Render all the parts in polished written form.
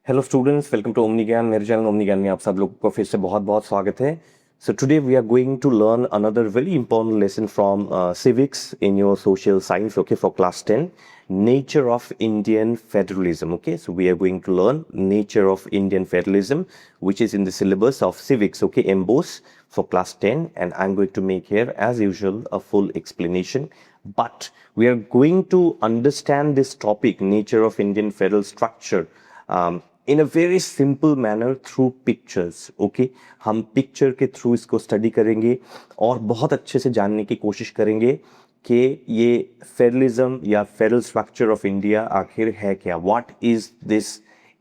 Hello students, welcome to Omni Gyan. मेरे channel omni ज्ञान में आप सब लोगों को फिर से बहुत बहुत स्वागत है। So today we are going to learn another very important lesson from civics in your social science, okay, for class 10, nature of Indian federalism. Okay, so we are going to learn nature of Indian federalism, which is in the syllabus of civics, okay, MBOS for class 10, and I'm going to make here as usual a full explanation. But we are going to understand this topic, nature of Indian federal structure, in a very simple manner through pictures. Okay, हम picture के through इसको study करेंगे और बहुत अच्छे से जानने की कोशिश करेंगे कि ये फेडरलिज्म या फेडरल स्ट्रक्चर ऑफ इंडिया आखिर है क्या। What is this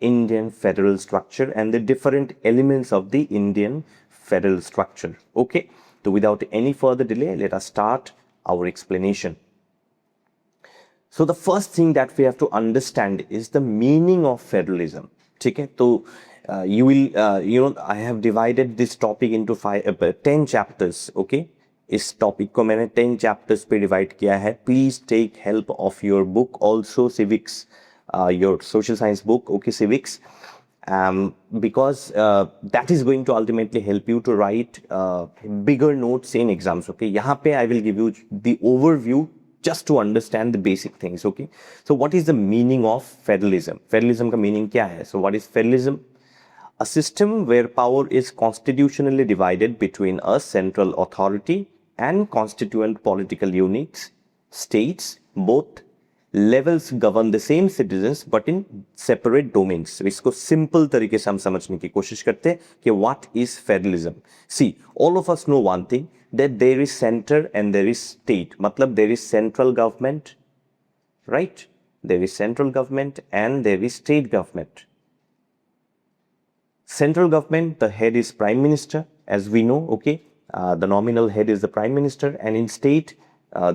Indian federal structure and the different elements of the Indian federal structure. Okay, तो without any further delay let us start our explanation. So the first thing that we have to understand is the meaning of federalism. ठीक है, तो you will I have divided this topic into 10 chapters. Okay, इस topic को मैंने 10 chapters पे divide किया है. Please take help of your book also, civics, your social science book, okay, civics, because that is going to ultimately help you to write bigger notes in exams. Okay, यहाँ पे I will give you the overview just to understand the basic things. Okay, so what is the meaning of federalism? Federalism का meaning क्या है? So what is federalism? A system where power is constitutionally divided between a central authority and constituent political units. States, both levels govern the same citizens but in separate domains. So इसको simple तरीके से हम समझने की कोशिश करते हैं कि what is federalism. See, all of us know one thing, that there is center and there is state. मतलब there is central government, right? There is central government and there is state government. Central government, the head is prime minister, as we know. Okay, the nominal head is the prime minister, and in state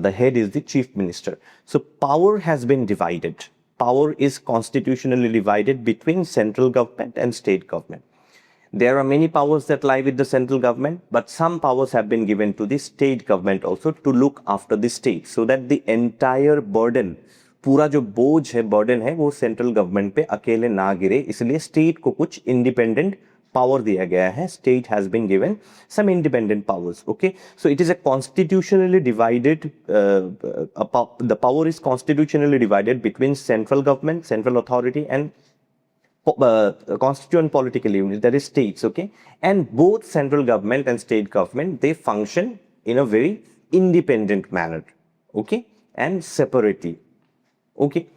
the head is the chief minister. So power has been divided. Power is constitutionally divided between central government and state government. There are many powers that lie with the central government, but some powers have been given to the state government also to look after the state, so that the entire burden, पूरा जो बोझ है, burden है, वो central government पे अकेले ना गिरे, इसलिए state को कुछ independent power दिया गया है. State has been given some independent powers. Okay, so it is a constitutionally divided, the power is constitutionally divided between central government, central authority, and constituent political units, that is states. Okay, and both central government and state government, they function in a very independent manner, okay, and separately. Okay,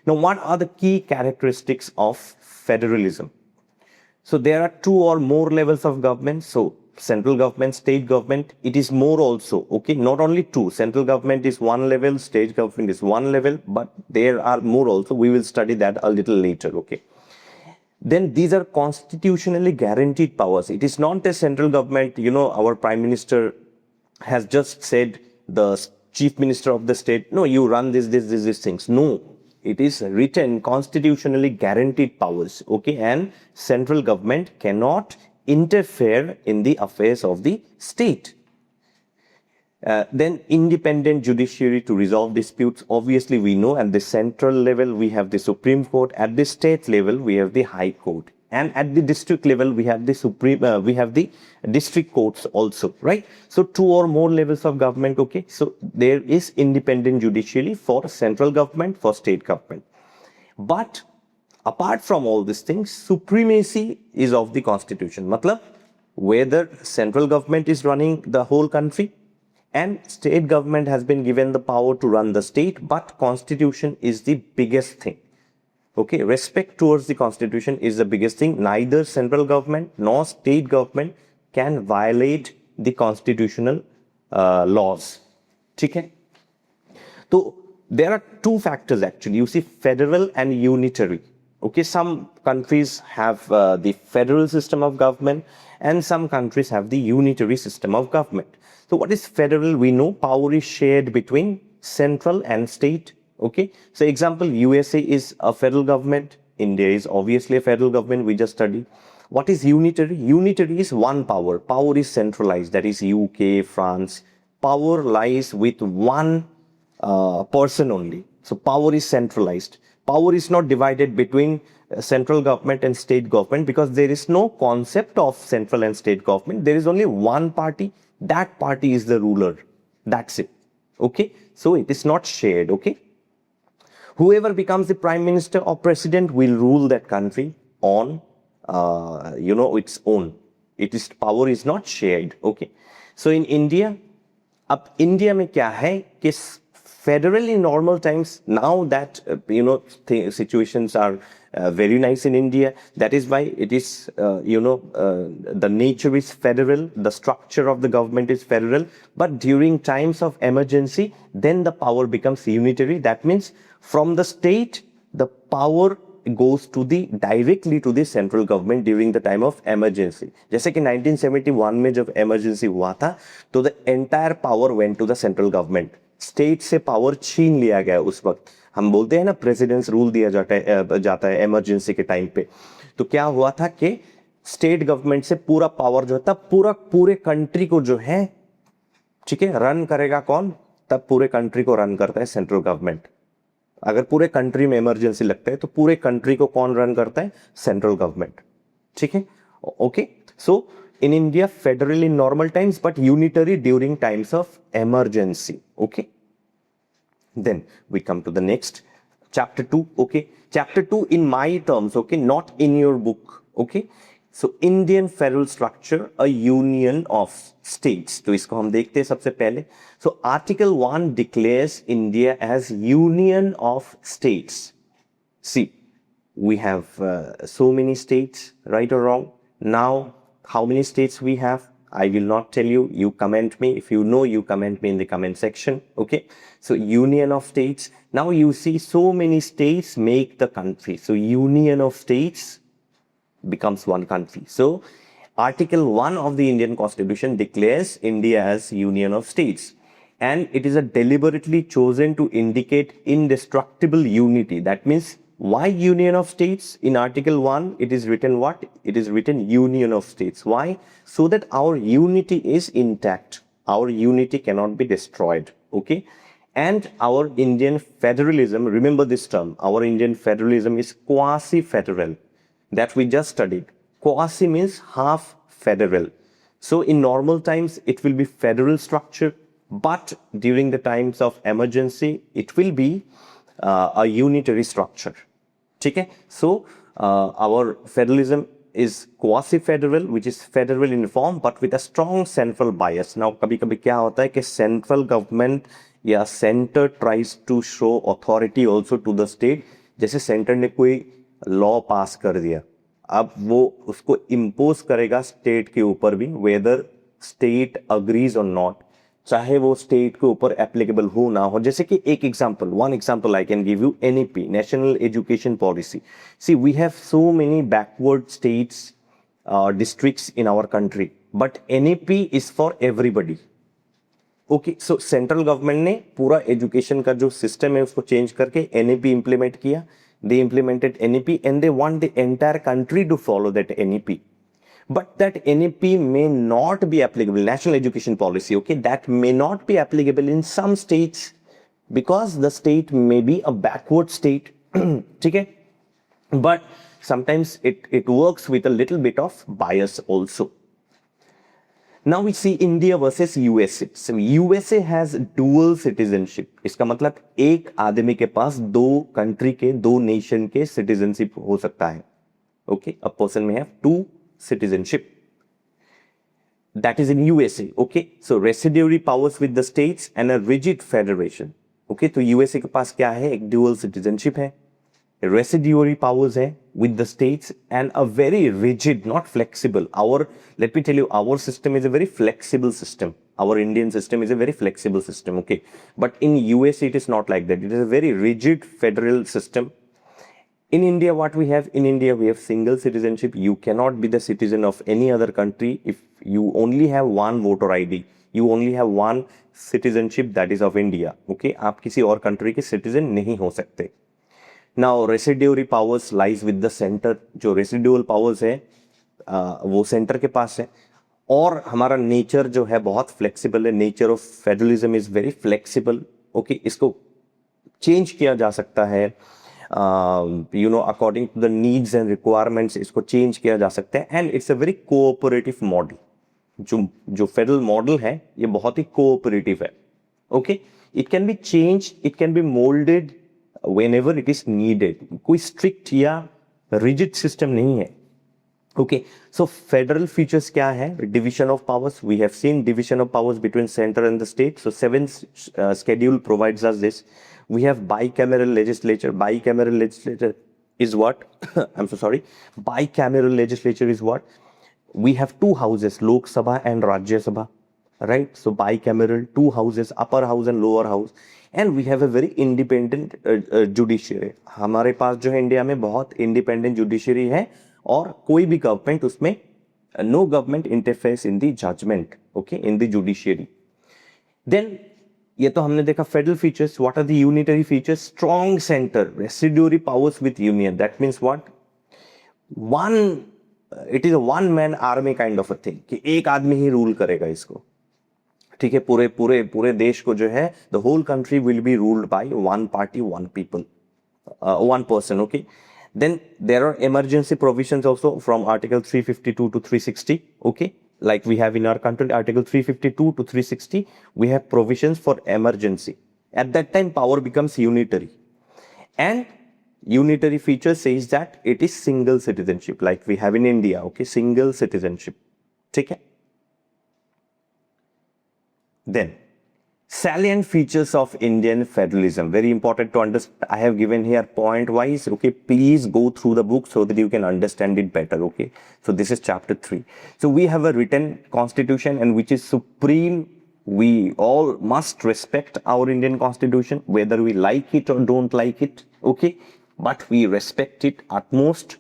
now what are the key characteristics of federalism? So there are two or more levels of government. So central government, state government, it is more also. Okay, not only two, central government is one level, state government is one level, but there are more also. We will study that a little later. Okay, then these are constitutionally guaranteed powers. It is not the central government, our prime minister has just said the chief minister of the state, no, you run these things. No, it is written constitutionally guaranteed powers. Okay, and central government cannot interfere in the affairs of the state. Then independent judiciary to resolve disputes. Obviously, we know at the central level we have the Supreme Court. At the state level we have the High Court, and at the district level we have the we have the district courts also, right? So two or more levels of government. Okay, so there is independent judiciary for central government, for state government. But apart from all these things, supremacy is of the constitution. Matlab, whether central government is running the whole country and state government has been given the power to run the state, but constitution is the biggest thing. Okay, respect towards the constitution is the biggest thing. Neither central government nor state government can violate the constitutional laws. Okay, so there are two factors actually. You see, federal and unitary. Okay, some countries have the federal system of government and some countries have the unitary system of government. So what is federal? We know power is shared between central and state. Okay, so example, USA is a federal government. India is obviously a federal government. We just studied. What is unitary? Unitary is one power. Power is centralized. That is UK, France. Power lies with one person only. So power is centralized. power is not divided between central government and state government, because there is no concept of central and state government. There is only one party. That party is the ruler. That's it. Okay, so it is not shared. Okay, whoever becomes the prime minister or president will rule that country on its own. It is, power is not shared. Okay, so in India, अब India में क्या है कि federal in normal times, now that situations are very nice in India, that is why it is the nature is federal, the structure of the government is federal, but during times of emergency, then the power becomes unitary. That means from the state the power goes to the directly to the central government during the time of emergency. जैसे कि 1971 में जब emergency हुआ था, तो the entire power went to the central government. State से power छीन लिया गया उस वक्त. हम बोलते हैं ना प्रेसिडेंस रूल दिया जाता है इमरजेंसी के टाइम पे. तो क्या हुआ था कि स्टेट गवर्नमेंट से पूरा पावर जो था पूरे कंट्री को जो है, ठीक है, रन करेगा कौन? तब पूरे कंट्री को रन करता है सेंट्रल गवर्नमेंट. अगर पूरे कंट्री में इमरजेंसी लगता है तो पूरे कंट्री को कौन रन करता है? Central government. ठीक है, okay. So in India, federal in normal times, but unitary during times of emergency. Okay. Then we come to the next chapter 2. Okay. Chapter 2 in my terms. Okay. Not in your book. Okay. So Indian federal structure, a union of states. तो इसको हम देखते हैं सबसे पहले. So Article 1 declares India as union of states. See, we have so many states, right or wrong. Now, how many states we have? I will not tell you. You comment me. If you know, you comment me in the comment section. Okay. So union of states. Now you see so many states make the country. So union of states becomes one country. So Article 1 of the Indian Constitution declares India as union of states. And it is a deliberately chosen to indicate indestructible unity. That means, why union of states? In Article 1, it is written what? It is written union of states. Why? So that our unity is intact. Our unity cannot be destroyed. Okay. And our Indian federalism, remember this term, our Indian federalism is quasi-federal. That we just studied. Quasi means half federal. So in normal times, it will be federal structure. But during the times of emergency, it will be a unitary structure. ठीक है. So our federalism is quasi-federal, which is federal in form, but with a strong central bias. Now कभी-कभी क्या होता है कि central government या center tries to show authority also to the state. जैसे center ने कोई law pass कर दिया, अब वो उसको impose करेगा state के ऊपर भी, whether state agrees or not, चाहे वो स्टेट के ऊपर एप्लीकेबल हो ना हो. जैसे कि एक example, one example I can give you, NEP, national education policy. See, we have so many backward states, districts in our country, but NEP is for everybody. Okay, so central government ने पूरा education का जो system है उसको change करके NEP implement किया. They implemented NEP and they want the entire country to follow that NEP. But that NEP may not be applicable, national education policy, okay, that may not be applicable in some states because the state may be a backward state, okay? But sometimes it works with a little bit of bias also. Now we see India versus USA. So USA has dual citizenship. इसका मतलब एक आदमी के पास दो country के, दो nation के citizenship हो सकता है. Okay, a person may have two citizenship. That is in USA. Okay, so residuary powers with the states and a rigid federation. Okay, तो USA के पास क्या है? एक dual citizenship है, residuary powers है with the states and a very rigid, not flexible. Let me tell you, our system is a very flexible system. Our Indian system is a very flexible system. Okay, but in USA it is not like that. It is a very rigid federal system. In India, what we have? In India, we have single citizenship. You cannot be the citizen of any other country if you only have one voter ID. You only have one citizenship, that is of India. Okay, आप किसी और country के citizen नहीं हो सकते. Now, residuary powers lies with the center. जो residual powers है, वो center के पास है. और हमारा nature जो है बहुत flexible है. Nature of federalism is very flexible. Okay, इसको change किया जा सकता है. According to the needs and requirements इसको चेंज किया जा सकता है. And it's a very cooperative model. जो फेडरल मॉडल है ये बहुत ही कोऑपरेटिव है. Okay, it can be change, it can be moulded whenever it is needed. कोई स्ट्रिक्ट या रिजिड सिस्टम नहीं है. ओके, सो फेडरल फीचर्स क्या है? Division of powers. We have seen division of powers between centre and the state. So 7th schedule provides us this. We have bicameral legislature. Bicameral legislature is what? I'm so sorry. Bicameral legislature is what? We have two houses, Lok Sabha and Rajya Sabha, right? So bicameral, two houses, upper house and lower house. And we have a very independent judiciary. हमारे पास जो है India में बहुत independent judiciary है और कोई भी गवर्नमेंट उसमें no government interferes in the judgement, okay, in the judiciary. Then ये तो हमने देखा federal features. What are the unitary features? Strong centre, residuary powers with union. That means what? One, it is a one man army kind of a thing कि एक आदमी ही rule करेगा इसको. ठीक है, पूरे पूरे पूरे देश को जो है the whole country will be ruled by one party, one people, one person. Okay, then there are emergency provisions also from article 352 to 360. Okay, like we have in our country article 352 to 360, we have provisions for emergency. At that time power becomes unitary, and unitary feature says that it is single citizenship like we have in India. Okay, single citizenship. ठीक है. Then, salient features of Indian federalism. Very important to understand. I have given here point wise. Okay, please go through the book so that you can understand it better. Okay, so this is chapter 3. So we have a written constitution and which is supreme. We all must respect our Indian constitution, whether we like it or don't like it. Okay, but we respect it utmost.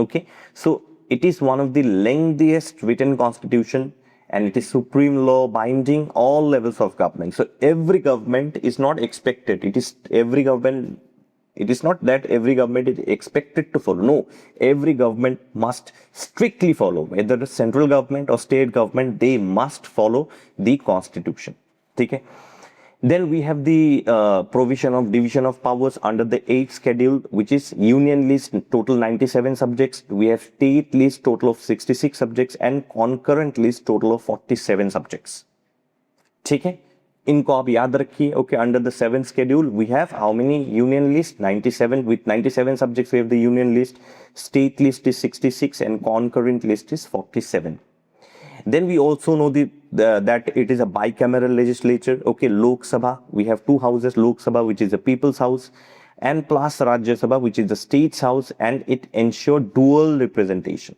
Okay, so it is one of the lengthiest written constitution. And it is supreme law binding all levels of government. So every government is not expected. It is not that every government is expected to follow. No, every government must strictly follow. Whether the central government or state government, they must follow the constitution. Okay. Then we have the provision of division of powers under the 8th schedule, which is union list, total 97 subjects. We have state list, total of 66 subjects, and concurrent list, total of 47 subjects. ठीक है, इनको आप याद रखिए. Okay, under the 7th schedule, we have how many union list? 97. With 97 subjects, we have the union list. State list is 66, and concurrent list is 47. Then we also know that it is a bicameral legislature. Okay, Lok Sabha, we have two houses, Lok Sabha, which is the people's house, and plus Rajya Sabha, which is the state's house, and it ensure dual representation.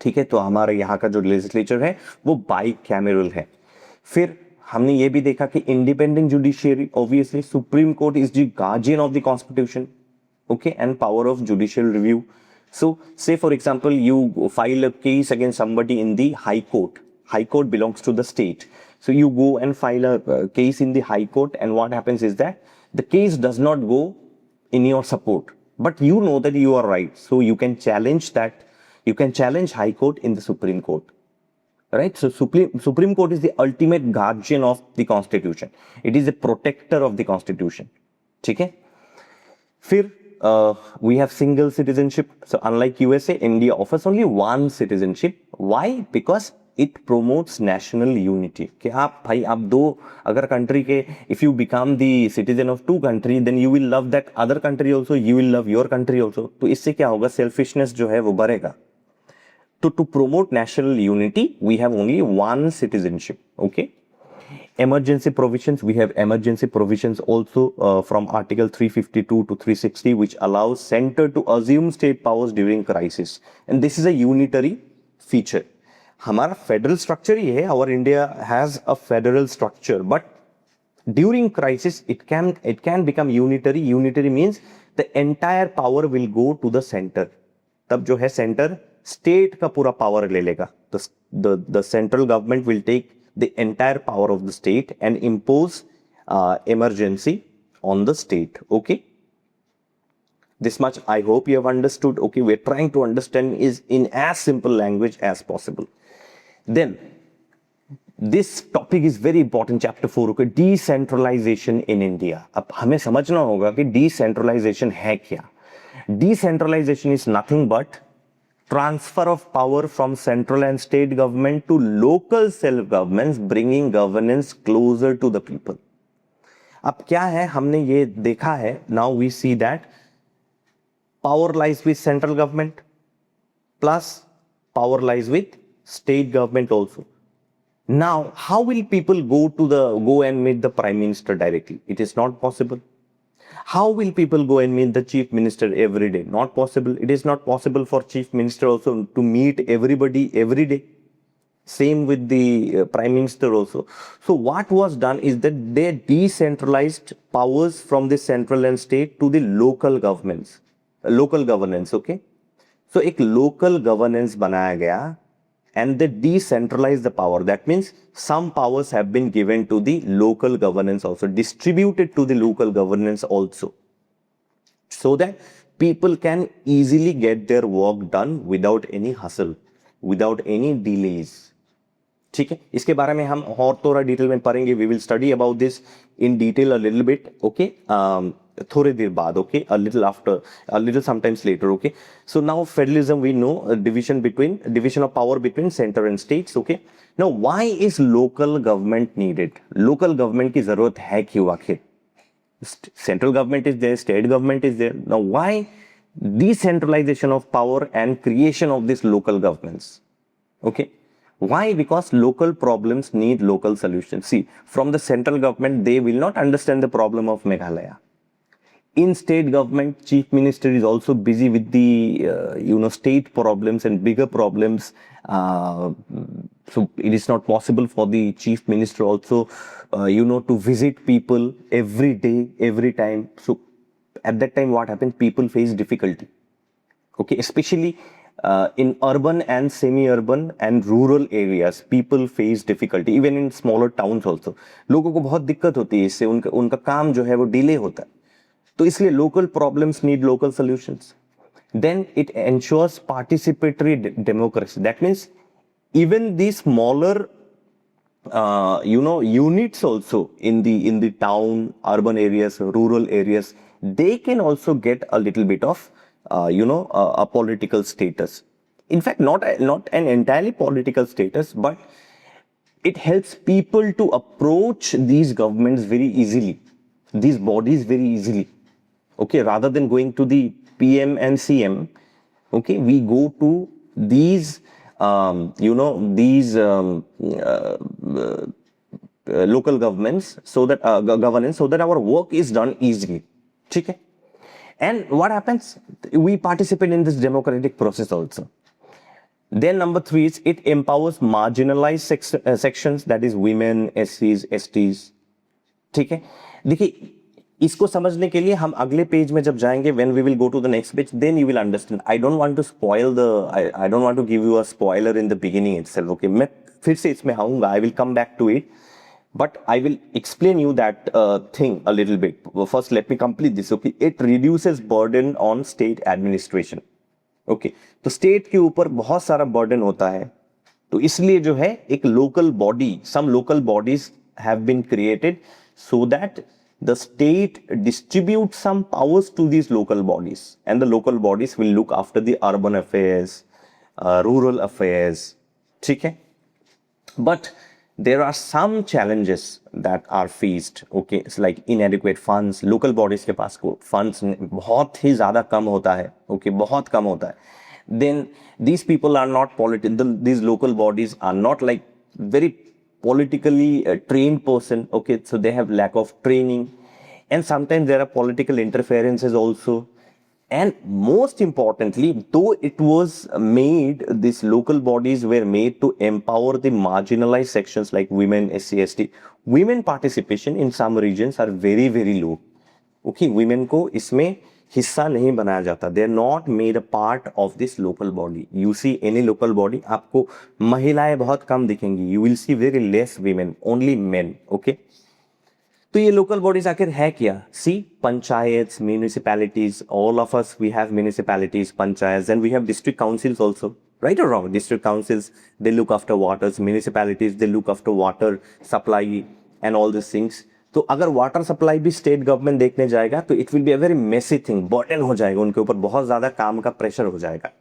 ठीक है, तो हमारे यहाँ का जो legislature है वो bicameral है. फिर हमने ये भी देखा कि independent judiciary, obviously supreme court is the guardian of the constitution. Okay, and power of judicial review. So, say for example, you file a case against somebody in the High Court. High Court belongs to the state. So, you go and file a case in the High Court, and what happens is that the case does not go in your support. But you know that you are right. So, you can challenge that. You can challenge High Court in the Supreme Court. Right? So, Supreme Court is the ultimate guardian of the Constitution. It is a protector of the Constitution. Okay? फिर we have single citizenship. So unlike USA, India offers only one citizenship. Why? Because it promotes national unity. कि आप भाई आप दो अगर country के, if you become the citizen of two country, then you will love that other country also, you will love your country also. तो इससे क्या होगा? Selfishness जो है वो बढ़ेगा. तो to promote national unity, we have only one citizenship. Okay. Emergency provisions, we have emergency provisions also from article 352 to 360, which allows center to assume state powers during crisis, and this is a unitary feature. हमारा federal structure ही है. Our India has a federal structure, but during crisis it can become unitary. Unitary means the entire power will go to the center. तब जो है center state का पूरा power ले लेगा. The central government will take the entire power of the state and impose emergency on the state. Okay, this much I hope you have understood. Okay, we're trying to understand is in as simple language as possible. Then this topic is very important, chapter 4, okay, decentralisation in India. अब हमें समझना होगा कि decentralisation है क्या। Decentralisation is nothing but transfer of power from central and state government to local self governments, bringing governance closer to the people. अब क्या है, हमने ये देखा है, now we see that power lies with central government plus power lies with state government also. Now how will people go and meet the prime minister directly? It is not possible. How will people go and meet the chief minister every day? Not possible. It is not possible for chief minister also to meet everybody every day. Same with the prime minister also. So what was done is that they decentralized powers from the central and state to the local governments, local governance. Okay, so एक local governance बनाया गया and they decentralize the power. That means some powers have been given to the local governance also, distributed to the local governance also, so that people can easily get their work done without any hustle, without any delays. ठीक है, इसके बारे में हम और थोड़ा detail में पढ़ेंगे. We will study about this in detail a little bit, okay, थोड़े देर बाद, okay, a little after, a little sometimes later, okay. So now federalism we know, division of power between centre and states, okay. Now why is local government needed? Local government की जरूरत है क्यों आखिर? Central government is there, state government is there. Now why decentralization of power and creation of these local governments? Okay. Why? Because local problems need local solutions. See, from the central government, they will not understand the problem of Meghalaya. In state government, chief minister is also busy with the state problems and bigger problems. So it is not possible for the chief minister also to visit people every day, every time. So at that time, what happens? People face difficulty. Okay, especially in urban and semi-urban and rural areas, people face difficulty. Even in smaller towns also, लोगों को बहुत दिक्कत होती है इससे, उनका काम जो है वो डिले होता है. तो इसलिए local problems need local solutions. Then it ensures participatory democracy. That means even the smaller units also in the town, urban areas, rural areas, they can also get a little bit of a political status. In fact, not an entirely political status, but it helps people to approach these governments very easily, these bodies very easily. Okay, rather than going to the PM and CM, okay, we go to these local governments, so that governance, so that our work is done easily. Okay? And what happens? We participate in this democratic process also. Then number 3 is it empowers marginalized sections, that is women, SCs, STs. ठीक है, देखिए इसको समझने के लिए हम अगले page में जब जाएंगे, when we will go to the next page, then you will understand. I don't want to spoil I don't want to give you a spoiler in the beginning itself. Okay, मैं फिर से इसमें आऊंगा, I will come back to it, but I will explain you that thing a little bit. First, let me complete this. Okay, it reduces burden on state administration. Okay, तो state के ऊपर बहुत सारा बर्डन होता है, तो इसलिए जो है एक local body, some local bodies have been created so that the state distributes some powers to these local bodies, and the local bodies will look after the urban affairs, rural affairs. ठीक है, but there are some challenges that are faced. Okay, it's like inadequate funds. Local bodies के पास funds बहुत ही ज़्यादा कम होता है. Okay, बहुत कम होता है. Then these people are not these local bodies are not like very politically trained person. Okay, so they have lack of training, and sometimes there are political interferences also. And most importantly, though it was made, these local bodies were made to empower the marginalized sections like women, SC, ST. Women participation in some regions are very, very low. Okay, women को इसमें हिस्सा नहीं बनाया जाता. They are not made a part of this local body. You see any local body, आपको महिलाएं बहुत कम दिखेंगी. You will see very less women, only men. Okay. तो ये लोकल बॉडीज आखिर है क्या? See, panchayat, municipalities, all of us we have municipalities, panchayat, and we have district councils also. right or wrong? District councils, they look after waters, municipalities, they look after water supply and all these things. तो अगर water supply भी state government देखने जाएगा तो it will be a very messy thing, burden हो जाएगा उनके ऊपर, बहुत ज्यादा काम का प्रेशर हो जाएगा.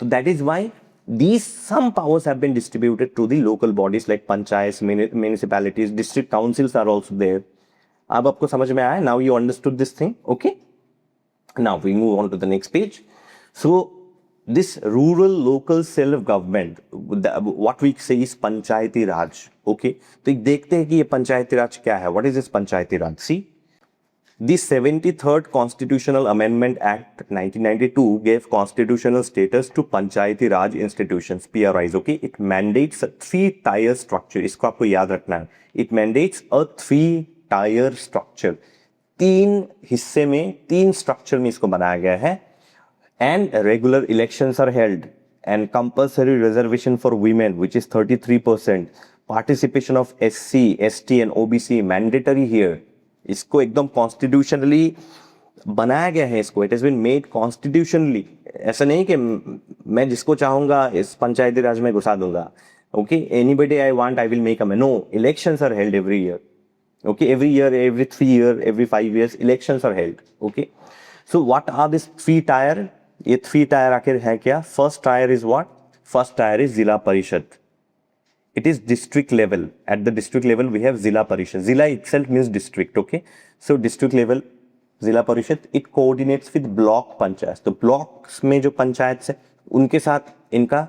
तो that is why these some powers have been distributed to the local bodies like panchayats, municipalities, district councils are also there. अब आपको समझ में आया? Now you understood this thing, okay? Now we move on to the next page. So this rural local self government, what we say is panchayati raj, okay? तो देखते हैं कि ये पंचायती राज क्या है. What is this Panchayati Raj? See, the 73rd Constitutional Amendment Act 1992 gave constitutional status to Panchayati Raj institutions, PRIs, okay? It mandates a three-tier structure. इसको आपको याद रखना है. It mandates a three-tier structure. तीन हिस्से में, तीन स्ट्रक्चर में इसको बनाया गया है. And regular elections are held. And compulsory reservation for women, which is 33%. Participation of SC, ST and OBC mandatory here. इसको एकदम कॉन्स्टिट्यूशनली बनाया गया है. इसको it has been made constitutionally. ऐसा नहीं कि मैं जिसको चाहूंगा इस पंचायती राज में घुसा दूंगा. Okay, anybody I want I will make a. No, elections are held every year. Okay, every year, every 3 years, every 5 years elections are held. Okay, so what are this three tier? ये three tier आखिर है क्या? First tier is what? First tier is Zila Parishad. It is district level. At the district level, we have Zilla Parishad. Zilla itself means district, okay? So district level, Zilla Parishad, it coordinates with block panchayats. तो blocks में जो पंचायत है, उनके साथ इनका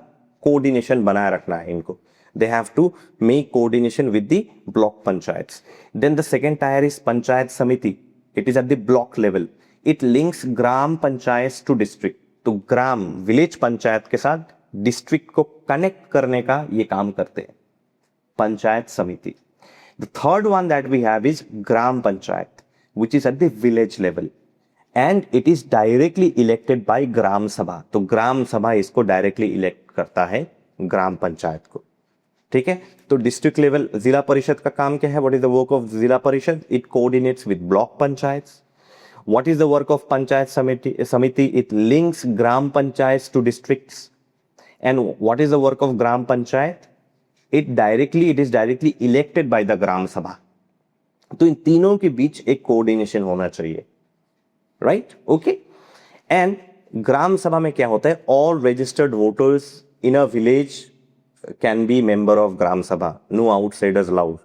coordination बनाए रखना है इनको. They have to make coordination with the block panchayats. Then the second tier is Panchayat Samiti. It is at the block level. It links gram panchayats to district. तो ग्राम, विलेज पंचायत के साथ डिस्ट्रिक्ट को connect करने का ये काम करते हैं panchayat samiti. The third one that we have is gram panchayat, which is at the village level and it is directly elected by gram sabha. तो ग्राम सभा इसको डायरेक्टली इलेक्ट करता है ग्राम पंचायत को. ठीक है, तो डिस्ट्रिक्ट लेवल जिला परिषद का काम क्या है? What is the work of जिला परिषद? It coordinates with block panchayats. What is the work of Panchayat Samiti? It links Gram Panchayats to districts. And what is the work of Gram Panchayat? It is directly elected by the Gram Sabha. तो इन तीनों के बीच एक coordination होना चाहिए, right? Okay. And ग्राम सभा में क्या होता है? All registered voters in a village can be member of ग्राम सभा. No outsiders allowed.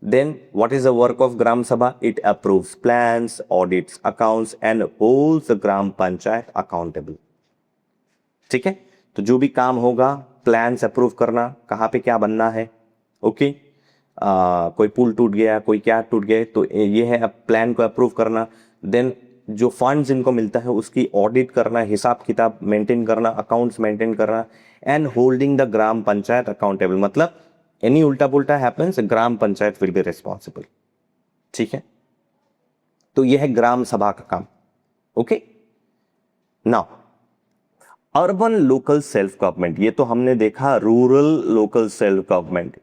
Then what is the work of Gram Sabha? It approves plans, audits accounts and holds the Gram Panchayat accountable. ठीक है, तो जो भी काम होगा, plans approve करना, कहाँ पे क्या बनना है. ओके, कोई पुल टूट गया, कोई क्या टूट गया, तो ये है प्लान को अप्रूव करना. देन जो फंड्स इनको मिलता है उसकी ऑडिट करना, हिसाब किताब मेंटेन करना, अकाउंट्स मेंटेन करना and holding the gram panchayat accountable. मतलब एनी उल्टा पुल्टा happens, gram panchayat will be responsible. ठीक है, तो यह है ग्राम सभा का काम. Okay, now urban local self government, ये तो हमने देखा rural local self government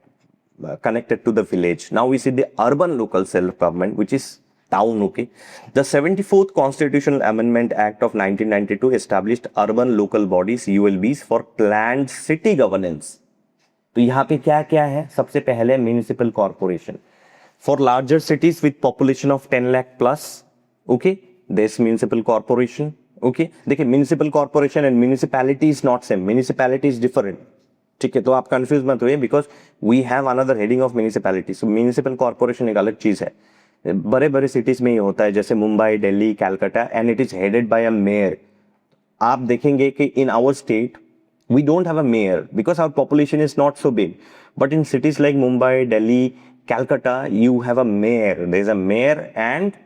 connected to the village. Now we see the urban local self government, which is town. Okay, the 74th Constitutional Amendment Act of 1992 established urban local bodies ULBs for planned city governance. तो यहाँ पे क्या क्या है? सबसे पहले municipal corporation for larger cities with population of 10 lakh plus. Okay, this municipal corporation. Okay, देखिए municipal corporation and municipality is not same. Municipality is different. ठीक है, तो आप कंफ्यूज मत होइए because we have another heading of municipality. So municipal corporation एक अलग चीज है. बड़े बड़े सिटीज में ये होता है, जैसे Mumbai, Delhi, Calcutta, and it is headed by a mayor. आप देखेंगे कि in our state we don't have a mayor because our population is not so big. But in cities like Mumbai, Delhi, Calcutta, you have a mayor. There's a mayor, and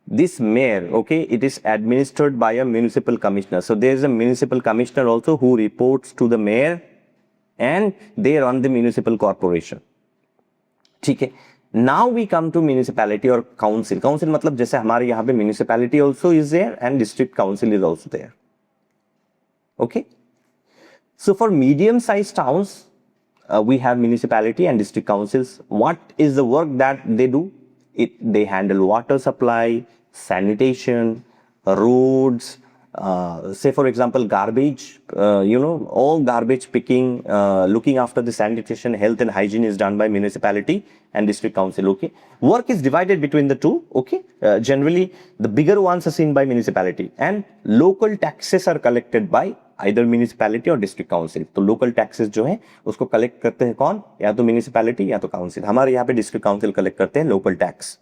this mayor, okay, it is administered by a municipal commissioner. So there's a municipal commissioner also who reports to the mayor, and they run the municipal corporation. ठीक है, now we come to municipality or council. Council मतलब जैसे हमारे यहाँ पे municipality also is there and district council is also there. Okay. So for medium-sized towns, we have municipality and district councils. What is the work that they do? They handle water supply, sanitation, roads, say for example garbage, all garbage picking, looking after the sanitation, health and hygiene is done by municipality and district council. Okay, work is divided between the two. Okay, generally the bigger ones are seen by municipality, and local taxes are collected by either municipality और district council. तो local taxes जो है उसको collect करते हैं कौन, या तो municipality या तो council. हमारे यहाँ पे district council collect करते हैं local tax.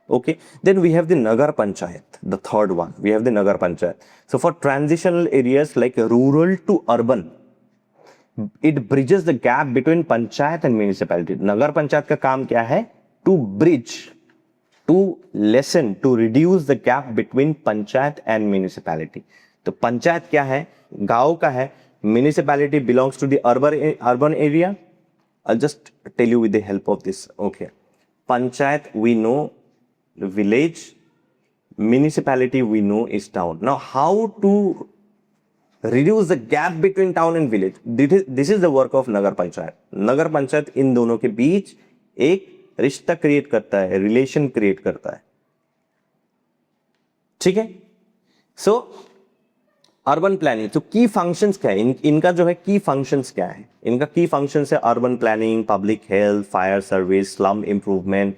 Okay, then we have the Nagar Panchayat, the third one. We have the Nagar Panchayat. So for transitional areas like rural to urban, it bridges the gap between Panchayat and municipality. Nagar Panchayat का काम क्या है? To bridge, to lessen, to reduce the gap between Panchayat and municipality. तो पंचायत क्या है? गांव का है. Municipality belongs to the urban area. I'll just tell you with the help of this. Okay, Panchayat we know village, municipality we know is town. Now how to reduce the gap between town and village? This is the work of Nagar Panchayat. Nagar Panchayat इन दोनों के बीच एक रिश्ता create करता है, relation create करता है. ठीक है. सो अर्बन प्लानिंग, तो की फंक्शंस क्या है इनका जो है, की फंक्शंस क्या है इनका? की फंक्शंस है urban planning, public health, fire service, slum improvement,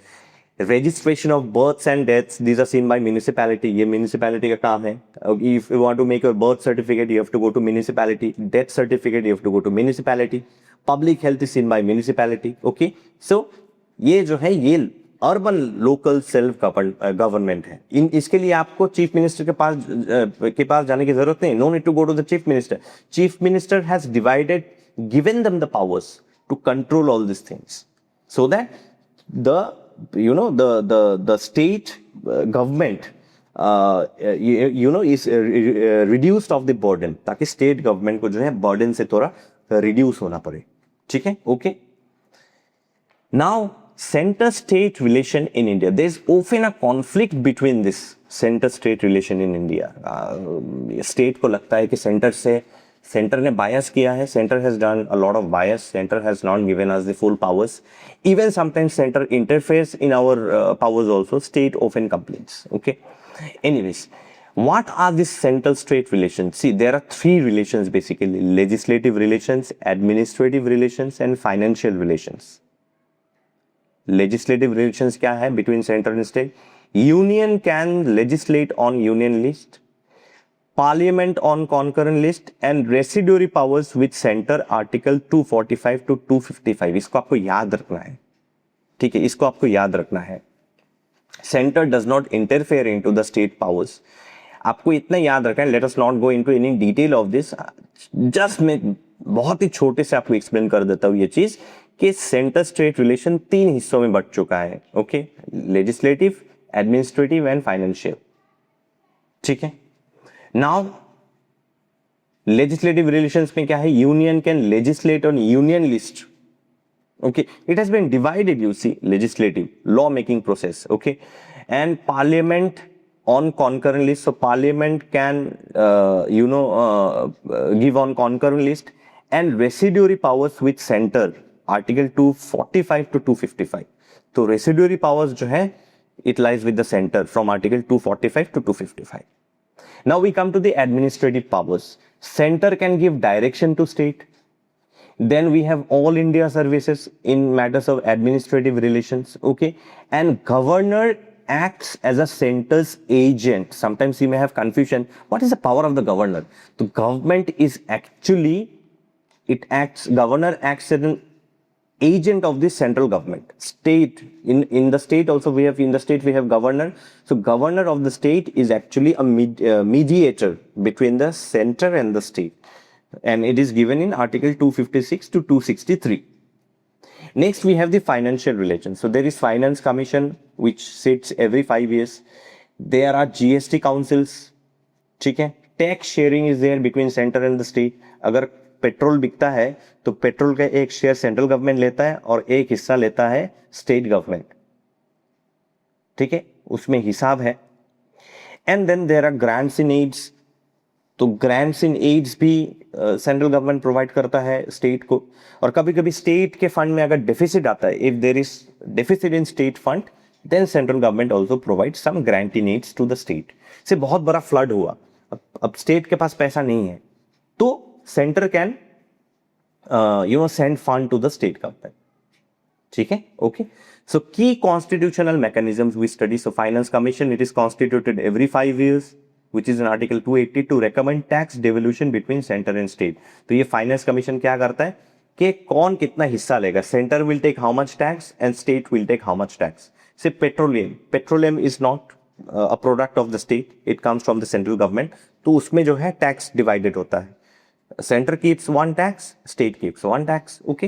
registration of births and deaths. These are seen by municipality. ये municipality का काम है. If you want to make your birth certificate, you have to go to municipality. Death certificate, you have to go to municipality. Public health is seen by municipality. Okay, so ये जो है ये urban local self government है. इसके लिए आपको chief minister के पास जाने की जरूरत नहीं. No need to go to the chief minister. Chief minister has divided, given them the powers to control all this things, so that the state government is reduced of the burden, ताकि state government को जो है burden से थोड़ा reduce होना पड़े. ठीक है. Okay, now center state relation in India. There is often a conflict between this center state relation in India. State को लगता है कि सेंटर ने बायस किया है. Centre has done a lot of bias. Centre has not given us the full powers. Even sometimes centre interferes in our powers also. State often complains. Okay, anyways, what are these central state relations? See, there are three relations basically: legislative relations, administrative relations and financial relations. Legislative relations क्या है between center and state? Union can legislate on union list, Parliament on concurrent list and residuary powers with center article 245 to 255. इसको आपको याद रखना है. ठीक है, इसको आपको याद रखना है. Center does not interfere into the state powers. आपको इतना याद रखना है. Let us not go into any detail of this. Just मैं बहुत ही छोटे से आपको एक्सप्लेन कर देता हूँ ये चीज कि सेंटर स्टेट रिलेशन 3 हिस्सों में बट चुका है. Okay, legislative, administrative and financial. ठीक है. Now, legislative relations में क्या है? Union can legislate on union list. Okay, it has been divided. You see, legislative law making process. Okay, and Parliament on concurrent list. So Parliament can, give on concurrent list, and residuary powers with center. Article 245 to 255. So residuary powers जो है, it lies with the center from Article 245 to 255. Now we come to the administrative powers. Center can give direction to state. Then we have all India services in matters of administrative relations. Okay, and governor acts as a center's agent. Sometimes you may have confusion. What is the power of the governor? The government is actually, governor acts as an agent of the central government. State, in the state also we have governor. So governor of the state is actually a mediator between the center and the state, and it is given in article 256 to 263. Next we have the financial relations. So there is finance commission which sits every 5 years. There are GST councils. ठीक है. Tax sharing is there between center and the state. अगर petrol बिकता है तो petrol का एक share central government लेता है और एक हिस्सा लेता है स्टेट गवर्नमेंट. ठीक है, उसमें हिसाब है. And then there are grants in aids. तो ग्रांट्स इन एड्स भी सेंट्रल गवर्नमेंट प्रोवाइड करता है स्टेट को. और कभी कभी स्टेट के फंड में अगर डेफिसिट आता है, if there is deficit in state fund, then central government also provide some grant in aids to the state. से बहुत बड़ा फ्लड हुआ, अब स्टेट के पास पैसा नहीं है, तो centre can send fund to the state government. ठीक है, okay. So key constitutional mechanisms we study. So Finance Commission, it is constituted every 5 years, which is in Article 280 to recommend tax devolution between center and state. तो ये finance commission क्या करता है कि कौन कितना हिस्सा लेगा, centre will take how much tax and state will take how much tax. Say petroleum is not a product of the state, it comes from the central government. तो उसमें जो है टैक्स डिवाइडेड होता है. Center keeps one tax, state keeps one tax. Okay.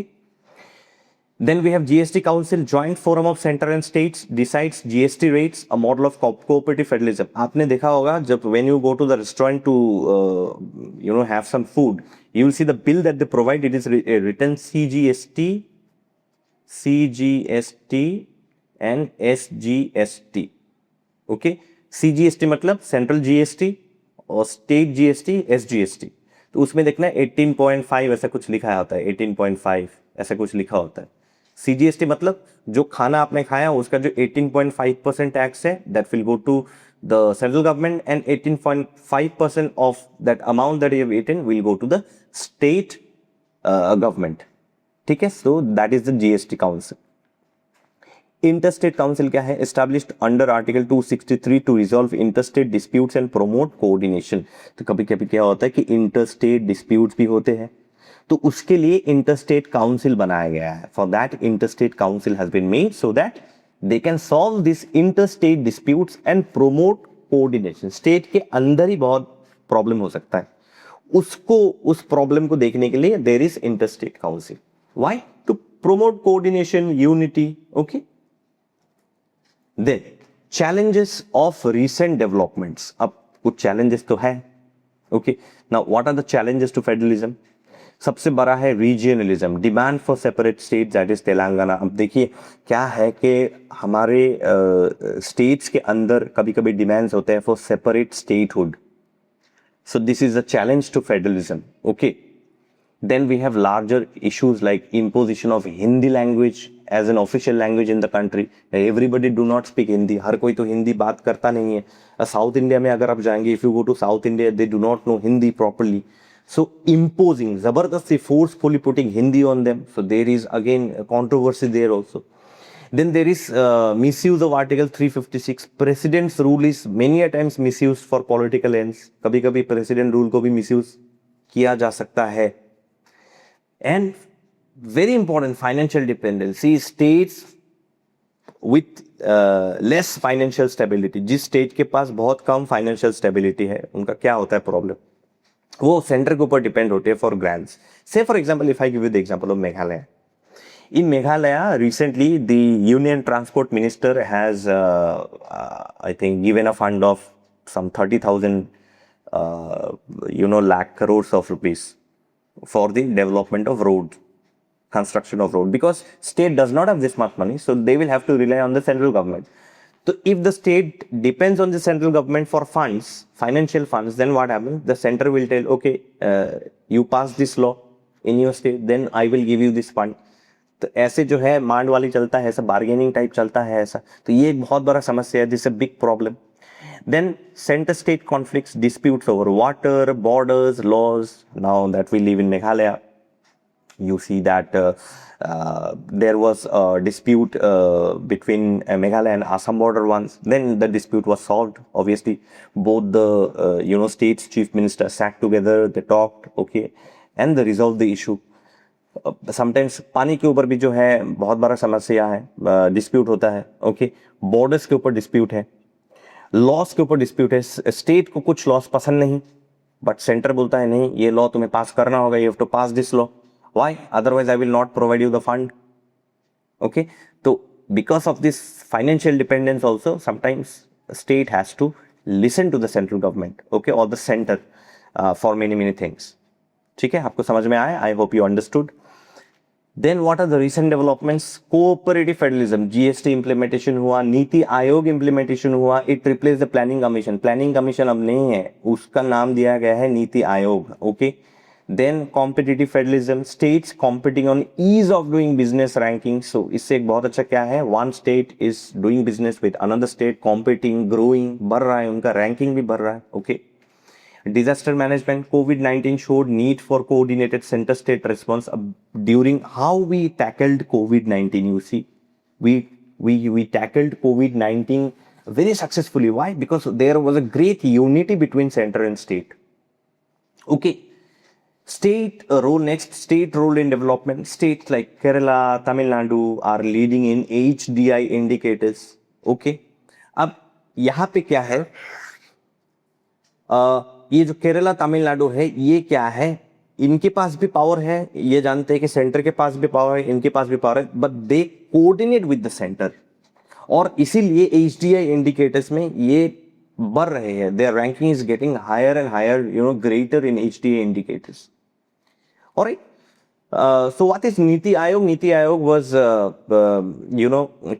Then we have GST Council, joint forum of center and states, decides GST rates, a model of cooperative federalism. आपने देखा होगा जब when you go to the restaurant to have some food, you will see the bill that they provide. It is written CGST and SGST. Okay. CGST मतलब central GST और state GST, SGST. तो उसमें देखना 18.5 ऐसा कुछ लिखा होता है, 18.5 ऐसा कुछ लिखा होता है. CGST मतलब जो खाना आपने खाया उसका जो 18.5% टैक्स है, that will go to the central government and 18.5% of that amount that you have eaten will go to the state government. ठीक है, so that is the GST council. Interstate council क्या है? Established under article 263 to resolve interstate disputes and promote coordination. तो कभी कभी क्या होता है कि इंटरस्टेट डिस्प्यूट्स भी होते हैं, तो उसके लिए इंटरस्टेट काउंसिल बनाया गया है. For that interstate council has been made so that they can solve this interstate disputes and promote coordination. State के अंदर ही बहुत प्रॉब्लम हो सकता है, उसको उस प्रॉब्लम को देखने के लिए there is interstate council. Why? To promote coordination, unity. Okay. Then challenges of recent developments. अब कुछ challenges तो है. Okay. Now what are the challenges to federalism? सबसे बड़ा है regionalism, demand for separate states, that is Telangana. अब देखिए क्या है कि हमारे states के अंदर कभी कभी demands होते हैं for separate statehood. So this is a challenge to federalism. Okay. Then we have larger issues like imposition of Hindi language as an official language in the country. Everybody do not speak Hindi. हर कोई तो हिंदी बात करता नहीं है. South India में अगर आप जाएंगे, if you go to South India, they do not know Hindi properly. So imposing, जबरदस्ती, forcefully putting Hindi on them. So there is again a controversy there also. Then there is misuse of Article 356. President's rule is many a times misused for political ends. कभी कभी president rule को भी misuse किया जा सकता है. And very important, financial dependency. States with less financial stability, जिस state के पास बहुत कम फाइनेंशियल स्टेबिलिटी है, उनका क्या होता है प्रॉब्लम? वो सेंटर के ऊपर डिपेंड होते हैं फॉर ग्रांट्स. से for example, if I give you the example of Meghalaya. In Meghalaya, recently the Union Transport Minister has, I think, given a fund of some 30,000, lakh crores of rupees for the development of road, construction of road, because state does not have this much money, so they will have to rely on the central government. So if the state depends on the central government for funds, financial funds, then what happens? The center will tell, okay, you pass this law in your state, then I will give you this fund. तो ऐसे जो है मांड वाली चलता है, ऐसा bargaining type चलता है ऐसा. तो ये एक बहुत बड़ा समस्या है, this a big problem. Then center state conflicts, disputes over water, borders, laws. Now that we live in Meghalaya, you see that there was a dispute between Meghalaya and Assam border once. Then the dispute was solved. Obviously, both the states chief ministers sat together, they talked, okay, and they resolved the issue. Sometimes पानी के ऊपर भी जो है बहुत बड़ा समस्या है, डिस्प्यूट होता है. ओके. बॉर्डर्स के ऊपर डिस्प्यूट है, लॉस के ऊपर डिस्प्यूट है. स्टेट को कुछ लॉस पसंद नहीं, बट सेंटर बोलता है नहीं, ये लॉ तुम्हें पास करना होगा, you have to pass this law. Why? Otherwise I will not provide you the fund. Okay. तो because of this financial dependence also sometimes state has to listen to the central government, okay, और the centre for many things. ठीक है, आपको समझ में आया? I hope you understood. Then what are the recent developments? Cooperative federalism, GST implementation हुआ, NITI Aayog implementation हुआ. It replaced the planning commission. Planning commission अब नहीं है, उसका नाम दिया गया है NITI Aayog. Okay. Then competitive federalism, states competing on ease of doing business ranking. So इससे एक बहुत अच्छा क्या है? One state is doing business with another state, competing, growing, बढ़ रहा है, उनका ranking भी बढ़ रहा है. Okay. Disaster management, COVID-19 showed need for coordinated center-state response during how we tackled COVID-19. You see, we tackled COVID-19 very successfully. Why? Because there was a great unity between center and state. Okay. State role next, state role in development. States like Kerala, Tamil Nadu are leading in HDI indicators. Okay. अब यहाँ पे क्या है, ये जो केरला तमिलनाडु है, ये क्या है, इनके पास भी पावर है, ये जानते हैं कि सेंटर के पास भी पावर है, इनके पास भी पावर है, but they coordinate with the centre, और इसीलिए एचडीआई इंडिकेटर्स में ये बढ़ रहे हैं. Their ranking is getting higher and higher, greater in HDI indicators. Alright. So what is Niti Aayog? Niti Aayog was,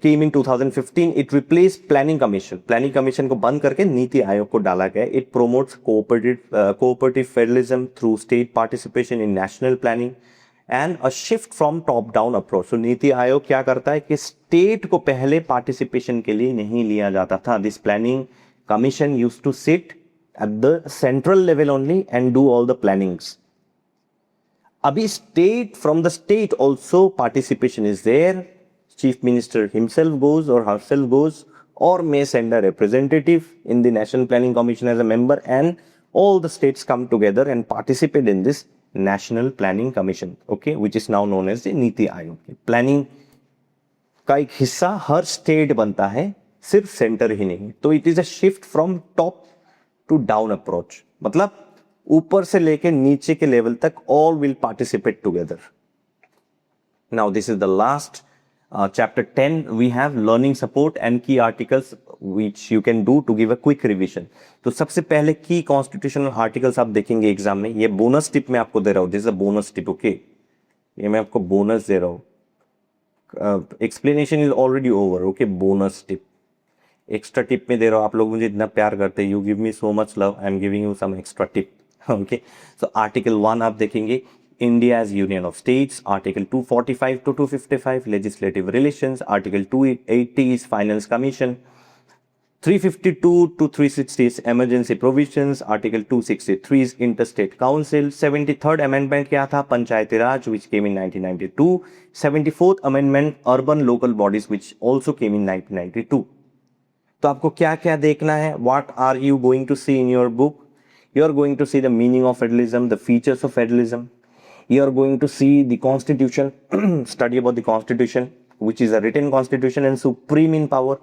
came in 2015. It replaced Planning Commission. Planning Commission को बंद करके नीति आयोग को डाला गया. It promotes cooperative federalism through state participation in national planning and a shift from top-down approach. So NITI Aayog क्या करता है कि स्टेट को पहले पार्टिसिपेशन के लिए नहीं लिया जाता था. This planning commission used to sit at the central level only and do all the plannings. अभी state, from the state also participation is there. Chief minister himself goes और herself goes, or may send a representative in the National Planning Commission as a member, and all the states come together and participate in this National Planning Commission, okay, which is now known as the Niti Aayog. Planning का एक हिस्सा हर state बनता है, सिर्फ centre ही नहीं. तो it is a shift from top to down approach, मतलब ऊपर से लेके नीचे के लेवल तक all will participate together. Now this is the last chapter 10. We have learning support and key articles which you can do to give a quick revision. तो सबसे पहले की कॉन्स्टिट्यूशनल आर्टिकल्स आप देखेंगे एग्जाम में. ये बोनस टिप मैं आपको दे रहा हूँ. This is a bonus tip. Okay, ये मैं आपको बोनस दे रहा हूँ. Explanation is already over. Okay, bonus tip, extra tip में दे रहा हूँ. आप लोग मुझे इतना प्यार करते हैं, you give me so much love, I am giving you some extra tip. Okay, so article 1 आप देखेंगे, India as Union of States. Article 245 to 255, legislative relations. Article 280 is Finance Commission. 352 to 360 is emergency provisions. Article 263 is Interstate Council. 73rd Amendment क्या था? Panchayati Raj, which came in 1992. 74th Amendment, Urban Local Bodies, which also came in 1992. तो आपको क्या क्या देखना है? What are you going to see in your book? You are going to see the meaning of federalism, the features of federalism. You are going to see the constitution, study about the constitution, which is a written constitution and supreme in power.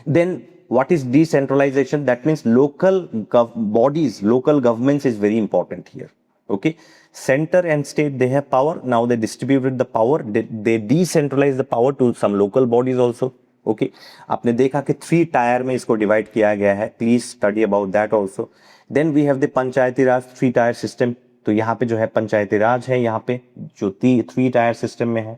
Then what is decentralization? That means local bodies, local governments is very important here. Okay, center and state, they have power. Now they distributed the power. They decentralize the power to some local bodies also. Okay, आपने देखा कि 3 tyre में इसको divide किया गया है. Please study about that also. Then we have the Panchayati Raj 3 tier system. तो यहाँ पे जो है पंचायती राज है, यहाँ पे जो 3 टायर सिस्टम में है.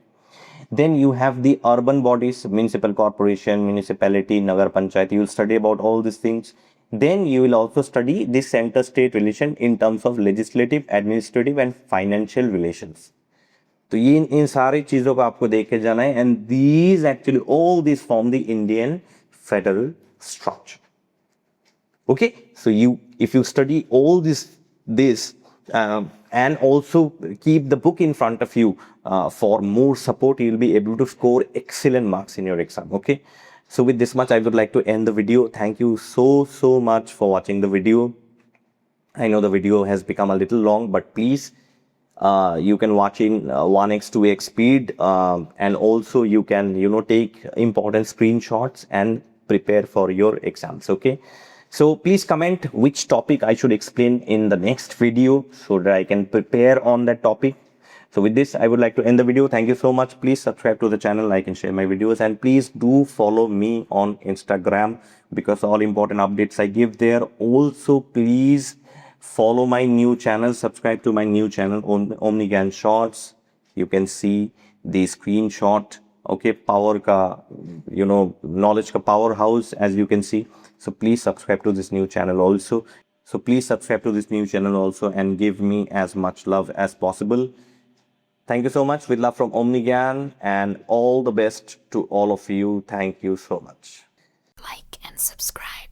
Then you have the urban bodies, municipal corporation, municipality, Nagar Panchayat. You will study about all this things. Then you will also study the center-state relation in terms of legislative, administrative and financial relations. तो ये इन सारी चीजों को आपको देख के जाना है. And these actually all these form the Indian federal structure. Okay, so if you study all this and also keep the book in front of you for more support, you will be able to score excellent marks in your exam. Okay, so with this much I would like to end the video. Thank you so much for watching the video. I know the video has become a little long, but please you can watch in 1x 2x speed, and also you can take important screenshots and prepare for your exams. Okay, so please comment which topic I should explain in the next video so that I can prepare on that topic. So with this, I would like to end the video. Thank you so much. Please subscribe to the channel, like and share my videos, and please do follow me on Instagram because all important updates I give there. Also, please follow my new channel, subscribe to my new channel on OmniGyan Shorts. You can see the screenshot. Okay, power ka, knowledge ka powerhouse, as you can see. So please subscribe to this new channel also. And give me as much love as possible. Thank you so much. With love from OmniGyan, and all the best to all of you. Thank you so much. Like and subscribe.